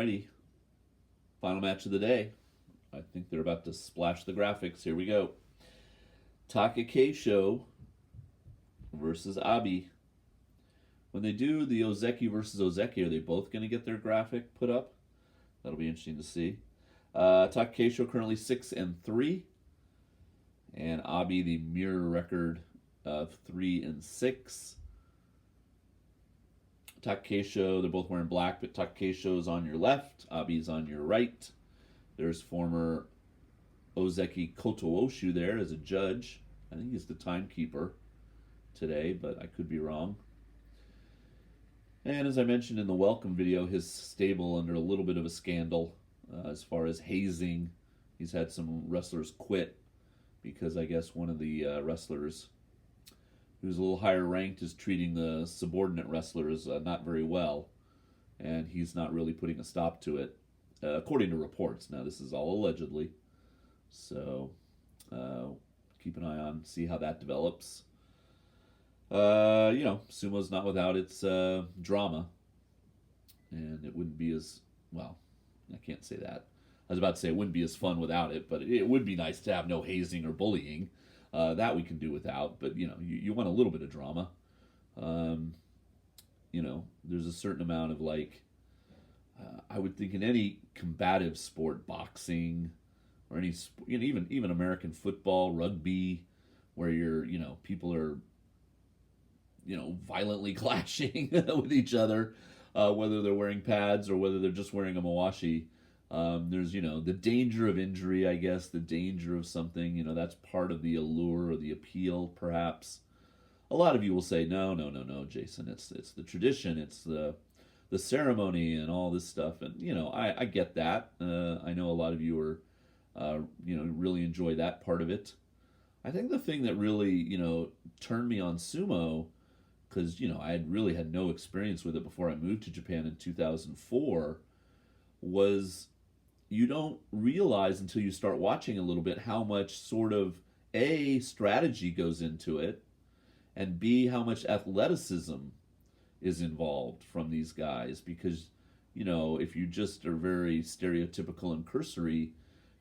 Alrighty. Final match of the day. I think they're about to splash the graphics. Here we go. Takakeisho versus Abi. When they do the Ozeki versus Ozeki, are they both going to get their graphic put up? That'll be interesting to see. Takakeisho currently 6-3, and Abi the mirror record of 3-6. Takakeisho, they're both wearing black, but Takakeisho's on your left, Abi's on your right. There's former Ozeki Kotooshu there as a judge. I think he's the timekeeper today, but I could be wrong. And as I mentioned in the welcome video, his stable under a little bit of a scandal as far as hazing. He's had some wrestlers quit because I guess one of the wrestlers who's a little higher ranked is treating the subordinate wrestlers not very well, and he's not really putting a stop to it, according to reports. Now, this is all allegedly, so keep an eye on, see how that develops. Sumo's not without its drama, and it wouldn't be as, well, I can't say that. I was about to say it wouldn't be as fun without it, but it would be nice to have no hazing or bullying. That we can do without, but you want a little bit of drama. There's a certain amount of I would think in any combative sport, boxing, or any even American football, rugby, where people are violently clashing with each other, whether they're wearing pads or whether they're just wearing a mawashi. There's, the danger of injury, I guess, the danger of something, that's part of the allure or the appeal, perhaps. A lot of you will say, no, Jason, it's the tradition, it's the ceremony and all this stuff. And, I get that. I know a lot of you are, really enjoy that part of it. I think the thing that really, turned me on sumo, because, I had really had no experience with it before I moved to Japan in 2004, was you don't realize until you start watching a little bit how much sort of A, strategy goes into it, and B, how much athleticism is involved from these guys. Because, if you just are very stereotypical and cursory,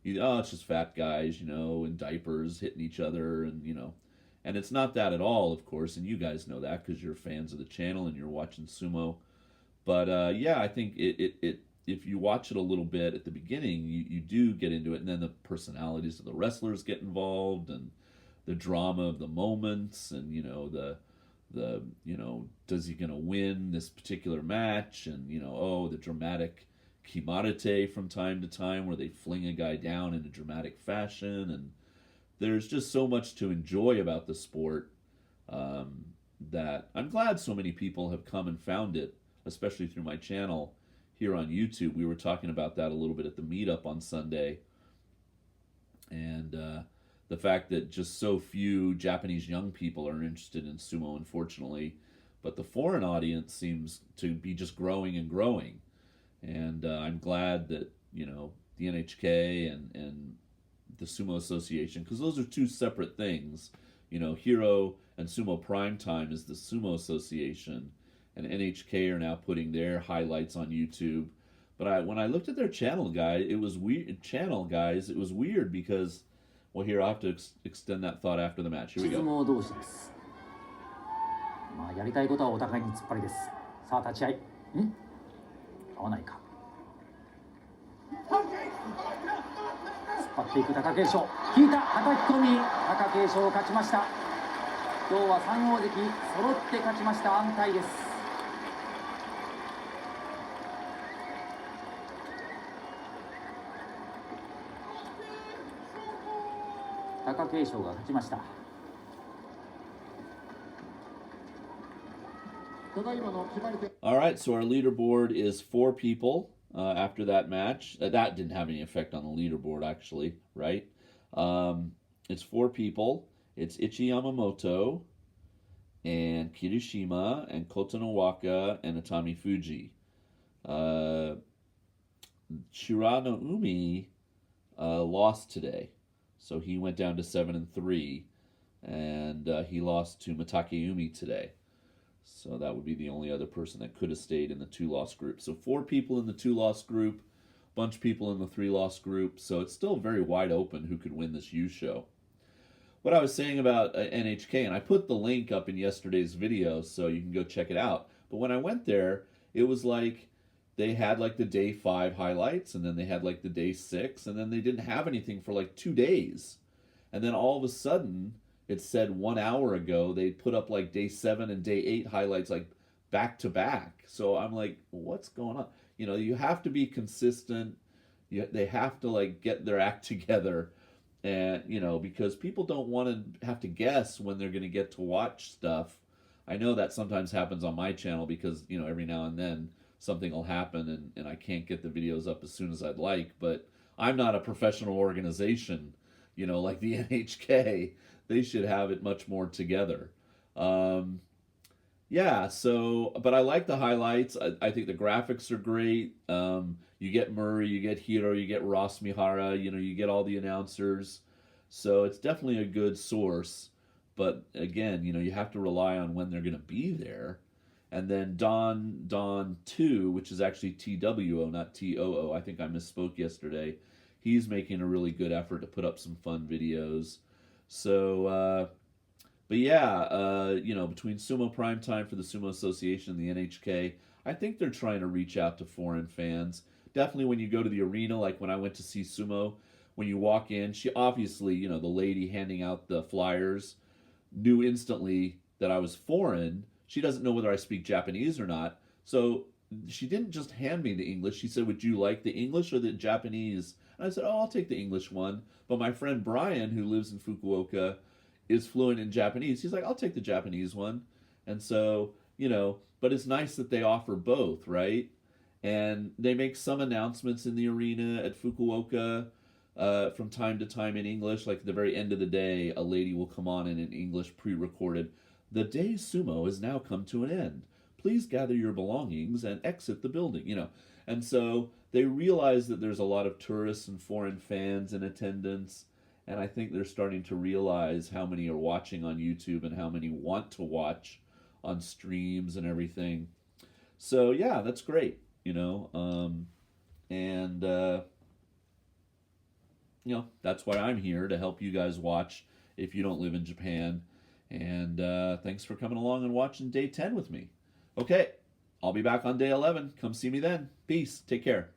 it's just fat guys, in diapers hitting each other, and it's not that at all, of course, and you guys know that because you're fans of the channel and you're watching sumo. But I think it if you watch it a little bit at the beginning, you do get into it, and then the personalities of the wrestlers get involved, and the drama of the moments, and the does he gonna win this particular match, and the dramatic kimarite from time to time where they fling a guy down in a dramatic fashion, and there's just so much to enjoy about the sport that I'm glad so many people have come and found it, especially through my channel here on YouTube. We were talking about that a little bit at the meetup on Sunday, and the fact that just so few Japanese young people are interested in sumo, unfortunately, but the foreign audience seems to be just growing and growing, and I'm glad that the NHK and the Sumo Association, because those are two separate things. Hero and Sumo Prime Time is the Sumo Association, and NHK are now putting their highlights on YouTube. But when I looked at their channel guide, it was weird. It was weird because, well, here I'll have to extend that thought after the match. Here we go. やりたいことはお互いに突っ張りです。さあ立ち合い。合わないか。突っ張っていく貴景勝。引いた叩き込み。貴景勝勝ちました。今日は3大関揃って勝ちました。安泰です。貴景勝が勝ちました。 All right, so our leaderboard is 4 people after that match. That didn't have any effect on the leaderboard, actually, right? It's 4 people. It's Ichi Yamamoto, and Kirishima, and Kota Nowaka, and Atami Fuji. Shirano Umi lost today, so he went down to 7-3, and he lost to Matake Umi today. So that would be the only other person that could have stayed in the 2-loss group. So 4 people in the 2-loss group, bunch of people in the 3-loss group. So it's still very wide open who could win this U show. What I was saying about NHK, and I put the link up in yesterday's video so you can go check it out. But when I went there, it was like they had like the day 5 highlights, and then they had like the day 6, and then they didn't have anything for like 2 days. And then all of a sudden, it said 1 hour ago they put up like day 7 and day 8 highlights like back to back. So I'm like, what's going on? You know, you have to be consistent. They have to like get their act together, and you know, because people don't want to have to guess when they're going to get to watch stuff. I know that sometimes happens on my channel because, you know, every now and then something will happen and I can't get the videos up as soon as I'd like, but I'm not a professional organization, you know, like the NHK. They should have it much more together. Yeah, so, but I like the highlights. I think the graphics are great. You get Murray, you get Hiro, you get Ross Mihara, you know, you get all the announcers. So it's definitely a good source. But again, you know, you have to rely on when they're going to be there. And then Don 2, which is actually TWO, not TOO. I think I misspoke yesterday. He's making a really good effort to put up some fun videos. So, but yeah, you know, between Sumo Primetime for the Sumo Association and the NHK, I think they're trying to reach out to foreign fans. Definitely when you go to the arena, like when I went to see Sumo, when you walk in, she obviously, you know, the lady handing out the flyers knew instantly that I was foreign. She doesn't know whether I speak Japanese or not. So she didn't just hand me the English. She said, would you like the English or the Japanese? And I said, oh, I'll take the English one. But my friend Brian, who lives in Fukuoka, is fluent in Japanese. He's like, I'll take the Japanese one. And so, you know, but it's nice that they offer both, right? And they make some announcements in the arena at Fukuoka from time to time in English. Like at the very end of the day, a lady will come on in an English pre-recorded, "The day's sumo has now come to an end. Please gather your belongings and exit the building," you know. And so they realize that there's a lot of tourists and foreign fans in attendance. And I think they're starting to realize how many are watching on YouTube and how many want to watch on streams and everything. So yeah, that's great, you know. And you know, that's why I'm here, to help you guys watch if you don't live in Japan. And thanks for coming along and watching day 10 with me. Okay, I'll be back on day 11. Come see me then. Peace. Take care.